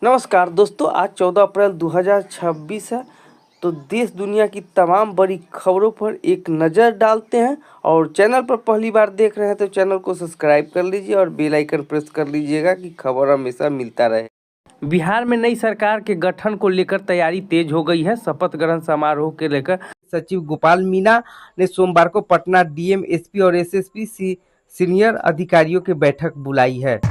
नमस्कार दोस्तों, आज 14 अप्रैल 2026 है। तो देश दुनिया की तमाम बड़ी खबरों पर एक नज़र डालते हैं। और चैनल पर पहली बार देख रहे हैं तो चैनल को सब्सक्राइब कर लीजिए और बेल आइकन प्रेस कर लीजिएगा कि खबर हमेशा मिलता रहे। बिहार में नई सरकार के गठन को लेकर तैयारी तेज हो गई है। शपथ ग्रहण समारोह के लेकर सचिव गोपाल मीना ने सोमवार को पटना डीएम, एसपी और एसएसपी सीनियर अधिकारियों की बैठक बुलाई है।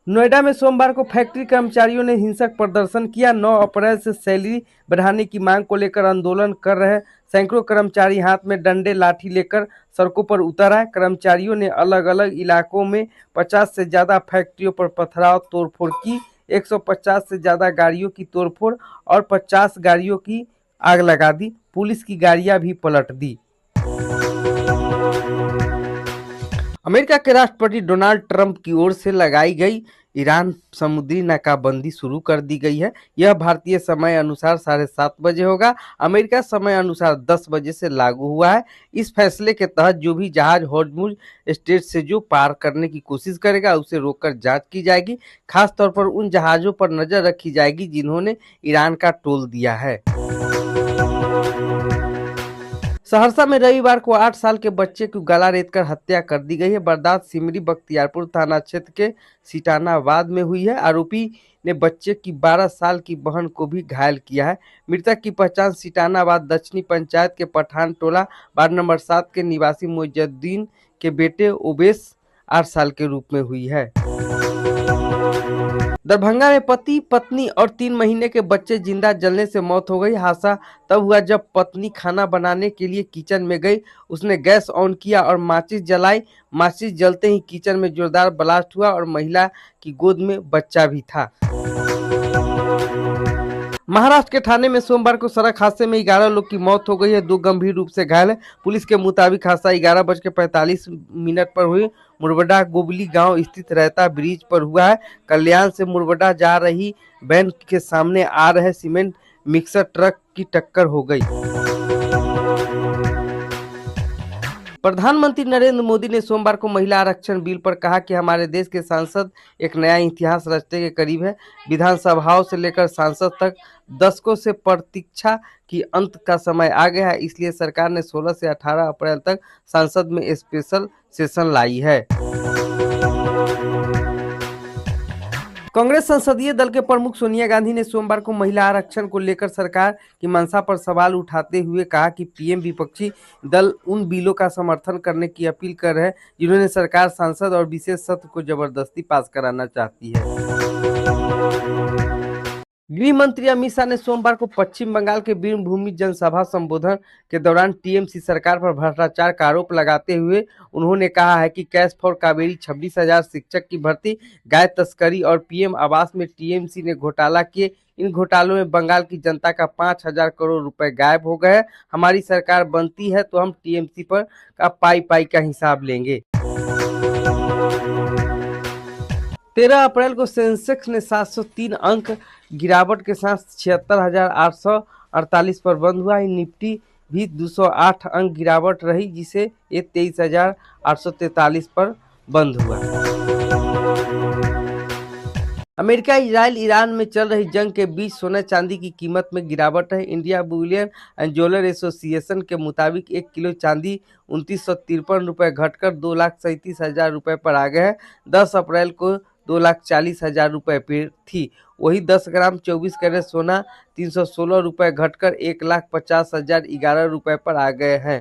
नोएडा में सोमवार को फैक्ट्री कर्मचारियों ने हिंसक प्रदर्शन किया। 9 अप्रैल से सैलरी बढ़ाने की मांग को लेकर आंदोलन कर रहे सैकड़ों कर्मचारी हाथ में डंडे लाठी लेकर सड़कों पर उतर आए। कर्मचारियों ने अलग अलग इलाकों में 50 से ज्यादा फैक्ट्रियों पर पथराव तोड़फोड़ की। 150 से ज्यादा गाड़ियों की तोड़फोड़ और 50 गाड़ियों की आग लगा दी। पुलिस की गाड़ियां भी पलट दी। अमेरिका के राष्ट्रपति डोनाल्ड ट्रंप की ओर से लगाई गई ईरान समुद्री नाकाबंदी शुरू कर दी गई है। यह भारतीय समय अनुसार 7:30 बजे होगा। अमेरिका समय अनुसार 10 बजे से लागू हुआ है। इस फैसले के तहत जो भी जहाज हॉर्मुज स्ट्रेट से जो पार करने की कोशिश करेगा उसे रोककर जांच की जाएगी। खास तौर पर उन जहाजों पर नजर रखी जाएगी जिन्होंने ईरान का टोल दिया है। सहरसा में रविवार को 8 साल के बच्चे की गला रेतकर हत्या कर दी गई है। वारदात सिमरी बख्तियारपुर थाना क्षेत्र के सिटानाबाद में हुई है। आरोपी ने बच्चे की 12 साल की बहन को भी घायल किया है। मृतक की पहचान सिटानाबाद दक्षिणी पंचायत के पठान टोला वार्ड नंबर 7 के निवासी मोइजुद्दीन के बेटे ओवेश 8 साल के रूप में हुई है। दरभंगा में पति, पत्नी और 3 महीने के बच्चे जिंदा जलने से मौत हो गई। हादसा तब हुआ जब पत्नी खाना बनाने के लिए किचन में गई। उसने गैस ऑन किया और माचिस जलाई। माचिस जलते ही किचन में जोरदार ब्लास्ट हुआ और महिला की गोद में बच्चा भी था। महाराष्ट्र के ठाणे में सोमवार को सड़क हादसे में 11 लोग की मौत हो गई है। 2 गंभीर रूप से घायल है। पुलिस के मुताबिक हादसा 11:45 पर हुई। मुरबडा गोबली गांव स्थित रहता ब्रिज पर हुआ है। कल्याण से मुरबडा जा रही वैन के सामने आ रहे सीमेंट मिक्सर ट्रक की टक्कर हो गई। प्रधानमंत्री नरेंद्र मोदी ने सोमवार को महिला आरक्षण बिल पर कहा कि हमारे देश के सांसद एक नया इतिहास रचने के करीब है। विधानसभाओं से लेकर सांसद तक दशकों से प्रतीक्षा की अंत का समय आ गया है। इसलिए सरकार ने 16 से 18 अप्रैल तक संसद में स्पेशल सेशन लाई है। कांग्रेस संसदीय दल के प्रमुख सोनिया गांधी ने सोमवार को महिला आरक्षण को लेकर सरकार की मंशा पर सवाल उठाते हुए कहा कि पीएम विपक्षी दल उन बिलों का समर्थन करने की अपील कर रहे हैं जिन्होंने सरकार सांसद और विशेष सत्र को जबरदस्ती पास कराना चाहती है। गृह मंत्री अमित शाह ने सोमवार को पश्चिम बंगाल के वीरभूमि जनसभा संबोधन के दौरान टीएमसी सरकार पर भ्रष्टाचार का आरोप लगाते हुए उन्होंने कहा है कि कैश फॉर कावेरी 26,000 शिक्षक की भर्ती, गाय तस्करी और पीएम आवास में टीएमसी ने घोटाला किए। इन घोटालों में बंगाल की जनता का 5,000 करोड़ रुपए गायब हो गए। हमारी सरकार बनती है तो हम टीएमसी पर का पाई का हिसाब लेंगे। 13 अप्रैल को सेंसेक्स ने 703 अंक गिरावट के साथ 76,848 पर बंद हुआ। निफ्टी भी 208 अंक गिरावट रही जिसे ये 23,843 पर बंद हुआ। अमेरिका इजराइल ईरान में चल रही जंग के बीच सोने चांदी की कीमत में गिरावट है। India Boolean and jeweller association के मुताबिक 1 किलो चांदी 2953 रुपये घटकर 2,37,000 रुपये पर आ गए हैं। 10 अप्रैल को 2,40,000 रुपये पे थी। वही 10 ग्राम 24 कैरेट सोना 316 रुपये घटकर 1,50,011 रुपये पर आ गए हैं।